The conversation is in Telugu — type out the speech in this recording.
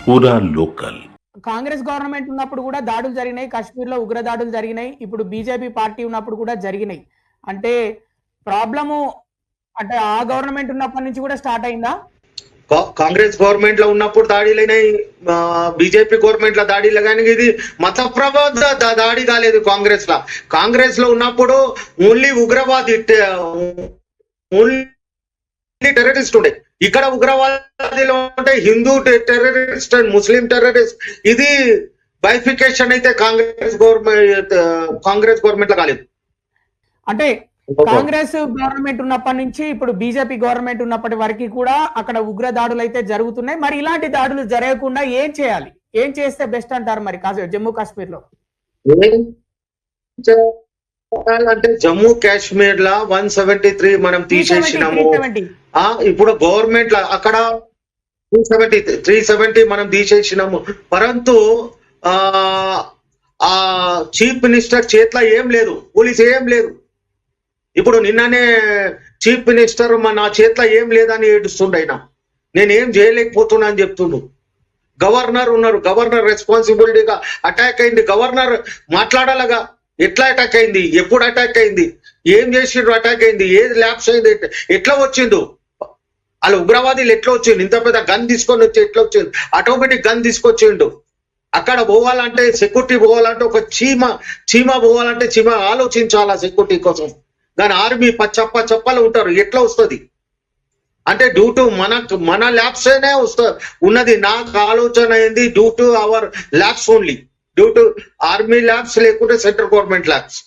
పూరా లోకల్. కాంగ్రెస్ గవర్నమెంట్ ఉన్నప్పుడు కూడా దాడులు జరిగినాయి, కాశ్మీర్లో ఉగ్ర దాడులు జరిగినాయి, ఇప్పుడు బీజేపీ పార్టీ ఉన్నప్పుడు కూడా జరిగినాయి. అంటే ప్రాబ్లము అంటే ఆ గవర్నమెంట్ ఉన్నప్పటి నుంచి కూడా స్టార్ట్ అయిందా? కాంగ్రెస్ గవర్నమెంట్ లో ఉన్నప్పుడు దాడిలైనాయి, బీజేపీ గవర్నమెంట్ లో దాడిలు, కానీ ఇది మత ప్రబోధ దాడి కాలేదు. కాంగ్రెస్ లో ఉన్నప్పుడు ఓన్లీ ఉగ్రవాది, ఓన్లీ టెర్రరిస్ట్ ఉండే. ఇక్కడ ఉగ్రవాదిలో ఉంటే Hindu terrorist and Muslim terrorist. ఇది బైఫికేషన్ అయితే కాంగ్రెస్ గవర్నమెంట్ లో కాలేదు. అంటే కాంగ్రెస్ గవర్నమెంట్ ఉన్నప్పటి నుంచి ఇప్పుడు బీజేపీ గవర్నమెంట్ ఉన్నప్పటి వరకు కూడా అక్కడ ఉగ్ర దాడులు అయితే జరుగుతున్నాయి. మరి ఇలాంటి దాడులు జరగకుండా ఏం చేయాలి, ఏం చేస్తే బెస్ట్ అంటారు మరి జమ్మూ కాశ్మీర్ లో? అంటే జమ్మూ కాశ్మీర్ లా 173 మనం తీసేసినాము. ఇప్పుడు గవర్నమెంట్ లా అక్కడ 370 మనం తీసేసినాము. పరంతు ఆ చీఫ్ మినిస్టర్ చేతిలో ఏం లేదు, పోలీస్ ఏం లేదు. ఇప్పుడు నిన్ననే చీఫ్ మినిస్టర్ నా చేతిలో ఏం లేదని ఏడుస్తుండయినా, నేనేం చేయలేకపోతున్నా అని చెప్తుండు. గవర్నర్ ఉన్నారు, గవర్నర్ రెస్పాన్సిబిలిటీగా అటాక్ అయింది. గవర్నర్ మాట్లాడాలగా, ఎట్లా అటాక్ అయింది, ఎప్పుడు అటాక్ అయింది, ఏం చేసిండ్రు, అటాక్ అయింది, ఏది ల్యాప్స్ అయింది, ఎట్లా వచ్చిండు, వాళ్ళ ఉగ్రవాదీలు ఎట్లా వచ్చిండు, ఇంత పెద్ద గన్ తీసుకొని వచ్చి ఎట్లా వచ్చిండు, ఆటోమేటిక్ గన్ తీసుకొచ్చిండు. అక్కడ పోవాలంటే, సెక్యూరిటీ పోవాలంటే, ఒక చీమ పోవాలంటే చీమ ఆలోచించాలా సెక్యూరిటీ కోసం. కానీ ఆర్మీ చెప్పలు ఉంటారు, ఎట్లా వస్తుంది అంటే డ్యూ టు మన ల్యాబ్స్ అనే ఉన్నది. నాకు ఆలోచన అయింది due to our labs only, due to army labs లేకుంటే సెంట్రల్ గవర్నమెంట్ ల్యాబ్స్.